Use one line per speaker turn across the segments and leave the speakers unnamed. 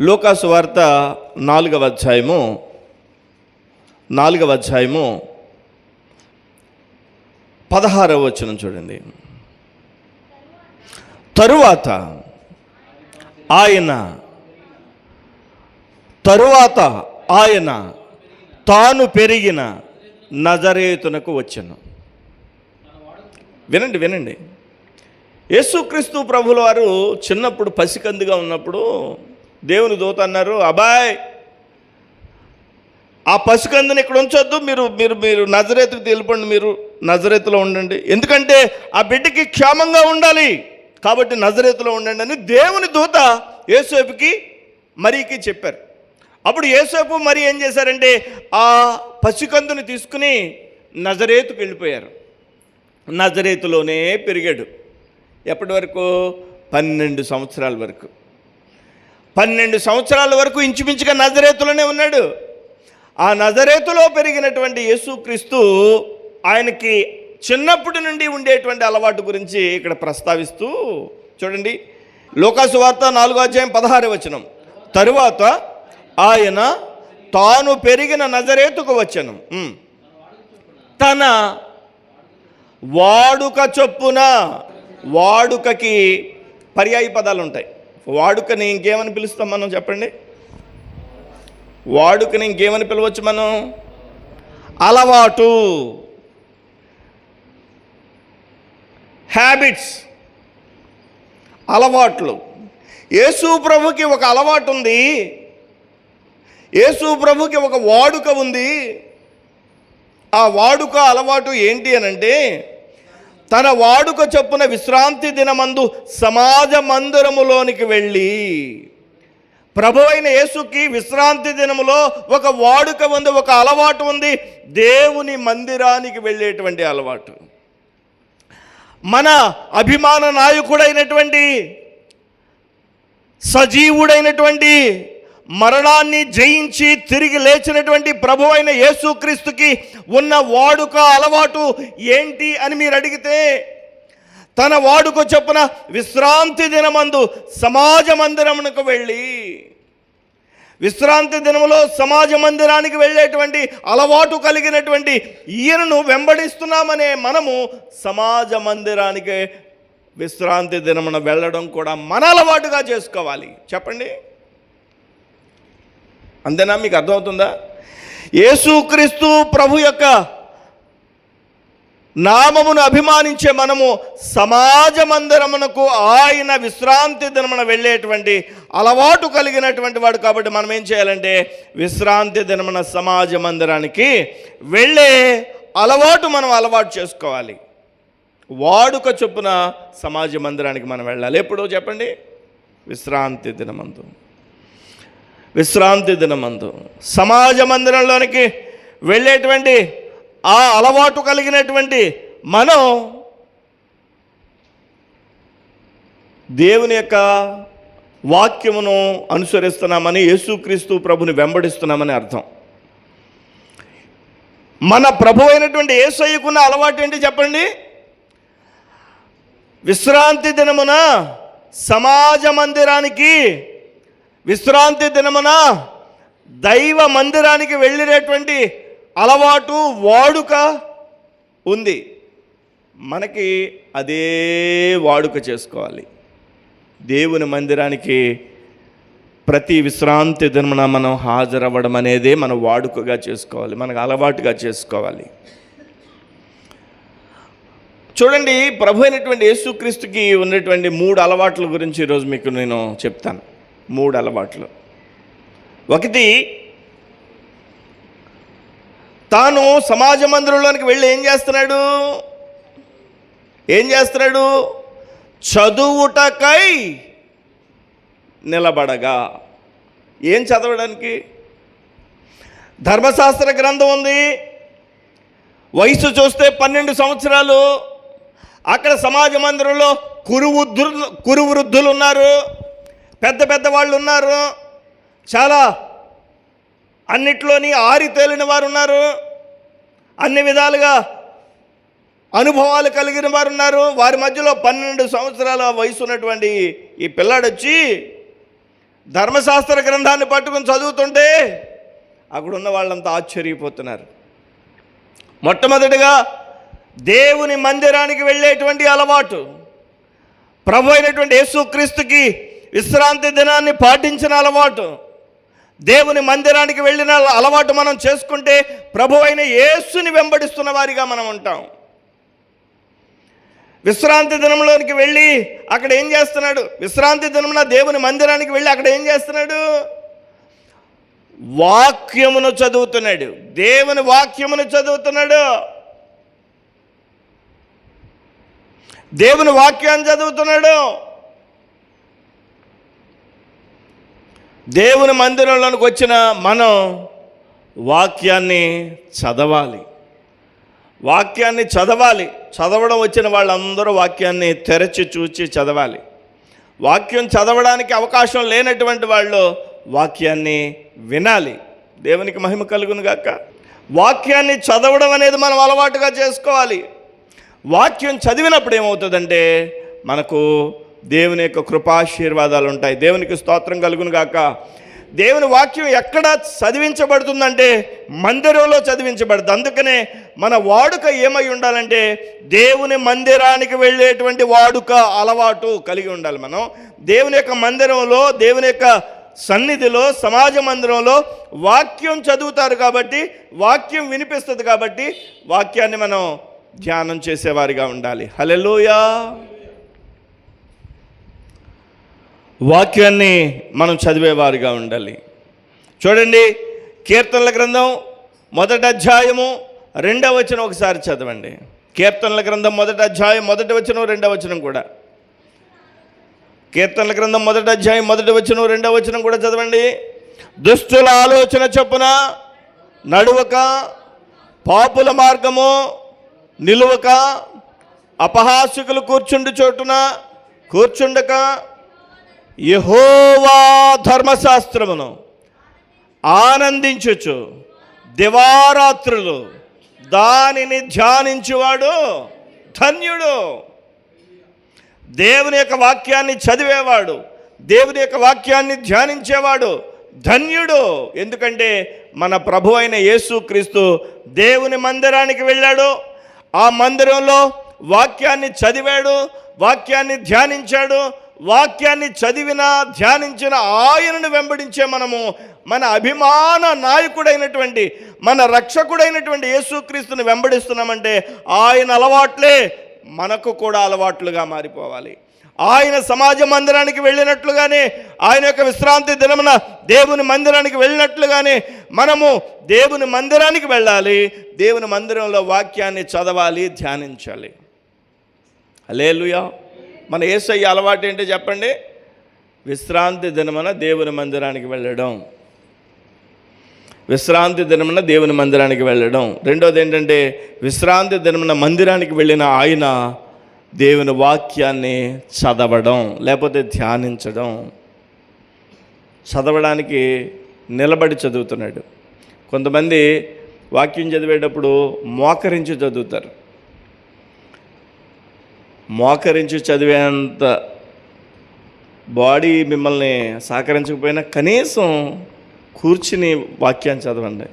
లూకాసు వార్త 4వ అధ్యాయము 16వ వచనం చూడండి. తరువాత ఆయన తాను పెరిగిన నజరేతునకు వచ్చెను. వినండి. యేసుక్రీస్తు ప్రభుల వారు చిన్నప్పుడు పసికందుగా ఉన్నప్పుడు దేవుని దూత అన్నారు, అబ్బాయ్ ఆ పసికందుని ఇక్కడ ఉంచొద్దు, మీరు మీరు మీరు నజరేతుకు వెళ్ళిపోండి, మీరు నజరేతులో ఉండండి, ఎందుకంటే ఆ బిడ్డకి క్షేమంగా ఉండాలి కాబట్టి నజరేతులో ఉండండి అని దేవుని దూత యేసేపుకి మరీకి చెప్పారు. అప్పుడు యేసేపు మరి ఏం చేశారంటే ఆ పసికందుని తీసుకుని నజరేతుకు వెళ్ళిపోయారు. నజరేతులోనే పెరిగాడు. ఎప్పటి వరకు? 12 సంవత్సరాల వరకు. 12 సంవత్సరాల వరకు ఇంచుమించుగా నజరేతులోనే ఉన్నాడు. ఆ నజరేతులో పెరిగినటువంటి యేసుక్రీస్తు ఆయనకి చిన్నప్పటి నుండి ఉండేటువంటి అలవాటు గురించి ఇక్కడ ప్రస్తావిస్తూ చూడండి. లూకాసు వార్త 4వ అధ్యాయం 16వ వచనం. తరువాత ఆయన తాను పెరిగిన నజరేతుకు వచ్చెను, తన వాడుక చొప్పున. వాడుకకి పర్యాయ పదాలు ఉంటాయి. వాడుకని ఇంకేమని పిలుస్తాం మనం? చెప్పండి. వాడుకని ఇంకేమని పిలవచ్చు మనం? అలవాటు, హ్యాబిట్స్, అలవాట్లు. యేసు ప్రభుకి ఒక అలవాటు ఉంది, యేసు ప్రభుకి ఒక వాడుక ఉంది. ఆ వాడుక అలవాటు ఏంటి అనంటే, తన వాడుక చొప్పున విశ్రాంతి దినమందు సమాజ మందిరములోనికి వెళ్ళి, ప్రభు అయిన యేసుకి విశ్రాంతి దినములో ఒక వాడుక ఉంది, ఒక అలవాటు ఉంది, దేవుని మందిరానికి వెళ్ళేటువంటి అలవాటు. మన అభిమాన నాయకుడైనటువంటి, సజీవుడైనటువంటి, మరణాన్ని జయించి తిరిగి లేచినటువంటి ప్రభు అయిన యేసుక్రీస్తుకి ఉన్న వాడుక అలవాటు ఏంటి అని మీరు అడిగితే, తన వాడుక చొప్పున విశ్రాంతి దినమందు సమాజ మందిరమునకు వెళ్ళి, విశ్రాంతి దినములో సమాజ మందిరానికి వెళ్ళేటువంటి అలవాటు కలిగినటువంటి ఈయనను వెంబడిస్తున్నామనే మనము సమాజ మందిరానికి విశ్రాంతి దినమున వెళ్ళడం కూడా మన అలవాటుగా చేసుకోవాలి. చెప్పండి, అంతేనా? మీకు అర్థమవుతుందా? యేసుక్రీస్తు ప్రభు యొక్క నామమును అభిమానించే మనము సమాజ మందిరమునకు ఆయన విశ్రాంతి దినమున వెళ్ళేటువంటి అలవాటు కలిగినటువంటి వాడు కాబట్టి మనం ఏం చేయాలంటే విశ్రాంతి దినమున సమాజ మందిరానికి వెళ్ళే అలవాటు మనం అలవాటు చేసుకోవాలి. వాడుక చొప్పున సమాజ మందిరానికి మనం వెళ్ళాలి. ఎప్పుడు చెప్పండి? విశ్రాంతి దినమందు సమాజ మందిరంలోనికి వెళ్ళేటువంటి ఆ అలవాటు కలిగినటువంటి మనం దేవుని యొక్క వాక్యమును అనుసరిస్తున్నామని, యేసుక్రీస్తు ప్రభుని వెంబడిస్తున్నామని అర్థం. మన ప్రభు అయినటువంటి యేసయ్యకున్న అలవాటు ఏంటి చెప్పండి? విశ్రాంతి దినమున సమాజ మందిరానికి, విశ్రాంతి దినమున దైవ మందిరానికి వెళ్ళినటువంటి అలవాటు, వాడుక ఉంది. మనకి అదే వాడుక చేసుకోవాలి. దేవుని మందిరానికి ప్రతి విశ్రాంతి దినమున మనం హాజరవ్వడం అనేదే మన వాడుకగా చేసుకోవాలి, మనకు అలవాటుగా చేసుకోవాలి. చూడండి, ప్రభు అయినటువంటి యేసుక్రీస్తుకి ఉన్నటువంటి 3 అలవాట్ల గురించి ఈరోజు మీకు నేను చెప్తాను. 3 అలవాట్లు. ఒకటి, తాను సమాజ మందిరంలోనికి వెళ్ళి ఏం చేస్తున్నాడు? చదువుటకై నిలబడగా. ఏం చదవడానికి? ధర్మశాస్త్ర గ్రంథం ఉంది. వయసు చూస్తే 12 సంవత్సరాలు. అక్కడ సమాజ మందిరంలో కురు వృద్ధులు ఉన్నారు, పెద్ద వాళ్ళు ఉన్నారు, చాలా అన్నిట్లోని ఆరితేలిన వారు ఉన్నారు, అన్ని విధాలుగా అనుభవాలు కలిగిన వారు ఉన్నారు. వారి మధ్యలో 12 సంవత్సరాల వయసు ఉన్నటువంటి ఈ పిల్లాడు వచ్చి ధర్మశాస్త్ర గ్రంథాన్ని పట్టుకుని చదువుతుంటే అక్కడున్న వాళ్ళంతా ఆశ్చర్యపోతున్నారు. మొట్టమొదటిగా దేవుని మందిరానికి వెళ్ళేటువంటి అలవాటు, ప్రభు అయినటువంటి యేసుక్రీస్తుకి విశ్రాంతి దినాన్ని పాటించిన అలవాటు, దేవుని మందిరానికి వెళ్ళిన అలవాటు మనం చేసుకుంటే ప్రభు అయిన యేసుని వెంబడిస్తున్న వారిగా మనం ఉంటాం. విశ్రాంతి దినంలోనికి వెళ్ళి అక్కడ ఏం చేస్తున్నాడు? విశ్రాంతి దినమున దేవుని మందిరానికి వెళ్ళి అక్కడ ఏం చేస్తున్నాడు? వాక్యమును చదువుతున్నాడు, దేవుని వాక్యమును చదువుతున్నాడు, దేవుని వాక్యాన్ని చదువుతున్నాడు. దేవుని మందిరంలోనికి వచ్చిన మనం వాక్యాన్ని చదవాలి, వాక్యాన్ని చదవాలి. చదవడం వచ్చిన వాళ్ళందరూ వాక్యాన్ని తెరచి చూచి చదవాలి. వాక్యం చదవడానికి అవకాశం లేనటువంటి వాళ్ళు వాక్యాన్ని వినాలి. దేవునికి మహిమ కలుగును గాక. వాక్యాన్ని చదవడం అనేది మనం అలవాటుగా చేసుకోవాలి. వాక్యం చదివినప్పుడు ఏమవుతుందంటే మనకు దేవుని యొక్క కృపాశీర్వాదాలు ఉంటాయి. దేవునికి స్తోత్రం కలుగును గాక. దేవుని వాక్యం ఎక్కడ చదివించబడుతుందంటే మందిరంలో చదివించబడుతుంది. అందుకనే మన వాడుక ఏమై ఉండాలంటే దేవుని మందిరానికి వెళ్ళేటువంటి వాడుక అలవాటు కలిగి ఉండాలి. మనం దేవుని యొక్క మందిరంలో, దేవుని యొక్క సన్నిధిలో, సమాజ మందిరంలో వాక్యం చదువుతారు కాబట్టి, వాక్యం వినిపిస్తుంది కాబట్టి వాక్యాన్ని మనం ధ్యానం చేసేవారిగా ఉండాలి. హల్లెలూయా. వాక్యాన్ని మనం చదివేవారిగా ఉండాలి. చూడండి, కీర్తనల గ్రంథం 1వ అధ్యాయము 2వ వచనం ఒకసారి చదవండి. కీర్తనల గ్రంథం 1వ అధ్యాయం 1వ వచనం 2వ వచనం కూడా. కీర్తనల గ్రంథం 1వ అధ్యాయం 1వ వచనం 2వ వచనం కూడా చదవండి. దుష్టుల ఆలోచన చొప్పున నడువక, పాపుల మార్గము నిలువక, అపహాస్యకులు కూర్చుండు చోటున కూర్చుండక, యెహోవా ధర్మశాస్త్రమును ఆనందించుచు దివారాత్రులు దానిని ధ్యానించువాడు ధన్యుడు. దేవుని యొక్క వాక్యాన్ని చదివేవాడు, దేవుని యొక్క వాక్యాన్ని ధ్యానించేవాడు ధన్యుడు. ఎందుకంటే మన ప్రభు అయిన యేసుక్రీస్తు దేవుని మందిరానికి వెళ్ళాడు, ఆ మందిరంలో వాక్యాన్ని చదివాడు, వాక్యాన్ని ధ్యానించాడు. వాక్యాన్ని చదివిన, ధ్యానించిన ఆయనను వెంబడించే మనము మన అభిమాన నాయకుడైనటువంటి, మన రక్షకుడైనటువంటి యేసుక్రీస్తుని వెంబడిస్తున్నామంటే ఆయన అలవాట్లే మనకు కూడా అలవాట్లుగా మారిపోవాలి. ఆయన సమాజ మందిరానికి వెళ్ళినట్లుగానే, ఆయన యొక్క విశ్రాంతి దినమున దేవుని మందిరానికి వెళ్ళినట్లుగానే మనము దేవుని మందిరానికి వెళ్ళాలి. దేవుని మందిరంలో వాక్యాన్ని చదవాలి, ధ్యానించాలి. హల్లెలూయా. మన యేసయ్య అలవాటు ఏంటో చెప్పండి? విశ్రాంతి దినమున దేవుని మందిరానికి వెళ్ళడం, విశ్రాంతి దినమున దేవుని మందిరానికి వెళ్ళడం. రెండోది ఏంటంటే విశ్రాంతి దినమున మందిరానికి వెళ్ళిన ఆయన దేవుని వాక్యాన్ని చదవడం, లేకపోతే ధ్యానించడం. చదవడానికి నిలబడి చదువుతున్నాడు. కొంతమంది వాక్యం చదివేటప్పుడు మోకరించి చదువుతారు. మోకరించి చదివేంత బాడీ మిమ్మల్ని సహకరించకపోయినా కనీసం కూర్చుని వాక్యాన్ని చదవండి.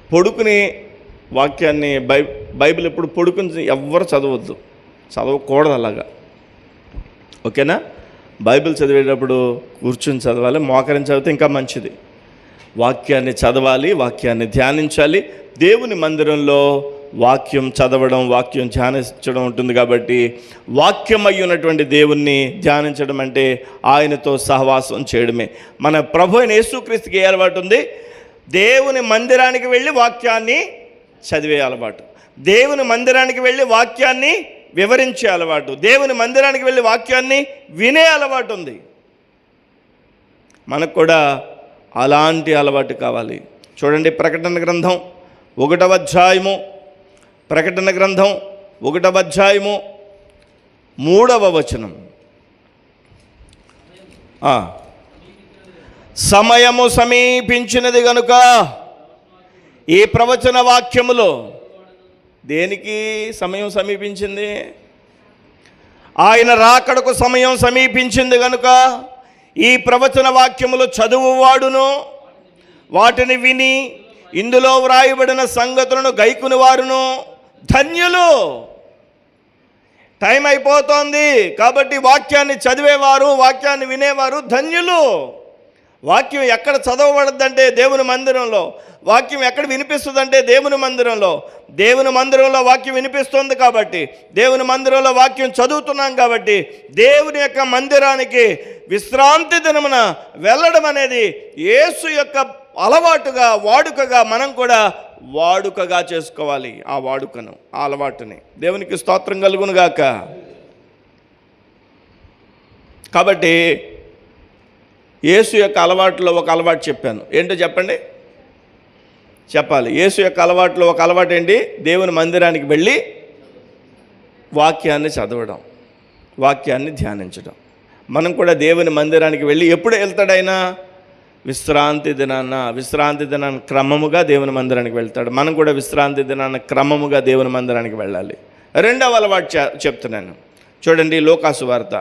పడుకుని వాక్యాన్ని బైబిల్ ఎప్పుడు పడుకుని ఎవ్వరు చదవద్దు, చదవకూడదు అలాగా. ఓకేనా? బైబిల్ చదివేటప్పుడు కూర్చుని చదవాలి, మోకరించి చదివితే ఇంకా మంచిది. వాక్యాన్ని చదవాలి, వాక్యాన్ని ధ్యానించాలి. దేవుని మందిరంలో వాక్యం చదవడం, వాక్యం ధ్యానించడం ఉంటుంది కాబట్టి వాక్యం అయి ఉన్నటువంటి దేవుణ్ణి ధ్యానించడం అంటే ఆయనతో సహవాసం చేయడమే. మన ప్రభు అయిన యేసుక్రీస్తుకి ఏ అలవాటు ఉంది? దేవుని మందిరానికి వెళ్ళి వాక్యాన్ని చదివే అలవాటు, దేవుని మందిరానికి వెళ్ళి వాక్యాన్ని వివరించే అలవాటు, దేవుని మందిరానికి వెళ్ళి వాక్యాన్ని వినే అలవాటు ఉంది. మనకు కూడా అలాంటి అలవాటు కావాలి. చూడండి, ప్రకటన గ్రంథం 1వ అధ్యాయము, ప్రకటన గ్రంథం 1వ అధ్యాయము 3వ వచనం. సమయము సమీపించినది గనుక ఈ ప్రవచన వాక్యములో, దేనికి సమయం సమీపించింది? ఆయన రాకడకు సమయం సమీపించింది గనుక ఈ ప్రవచన వాక్యములు చదువువాడును వాటిని విని ఇందులో వ్రాయబడిన సంగతులను గైకుని వారును ధన్యులు. టైం అయిపోతోంది కాబట్టి వాక్యాన్ని చదివేవారు, వాక్యాన్ని వినేవారు ధన్యులు. వాక్యం ఎక్కడ చదవబడద్దంటే దేవుని మందిరంలో. వాక్యం ఎక్కడ వినిపిస్తుందంటే దేవుని మందిరంలో. దేవుని మందిరంలో వాక్యం వినిపిస్తుంది కాబట్టి, దేవుని మందిరంలో వాక్యం చదువుతున్నాం కాబట్టి, దేవుని యొక్క మందిరానికి విశ్రాంతి దినమున వెళ్ళడం అనేది యేసు యొక్క అలవాటుగా, వాడుకగా మనం కూడా వాడుకగా చేసుకోవాలి. ఆ వాడుకను, ఆ అలవాటుని. దేవునికి స్తోత్రం కలుగును గాక. కాబట్టి యేసు యొక్క అలవాటులో ఒక అలవాటు చెప్పాను. ఏంటో చెప్పండి, చెప్పాలి. యేసు యొక్క అలవాటులో ఒక అలవాటు ఏంటి? దేవుని మందిరానికి వెళ్ళి వాక్యాన్ని చదవడం, వాక్యాన్ని ధ్యానించడం. మనం కూడా దేవుని మందిరానికి వెళ్ళి ఎప్పుడు వెళ్తాడైనా? విశ్రాంతి దినాన్ని క్రమముగా దేవుని మందిరానికి వెళ్తాడు. మనం కూడా విశ్రాంతి దినాన్ని క్రమముగా దేవుని మందిరానికి వెళ్ళాలి. రెండవ అలవాటు చెప్తున్నాను చూడండి. లూకాసు వార్త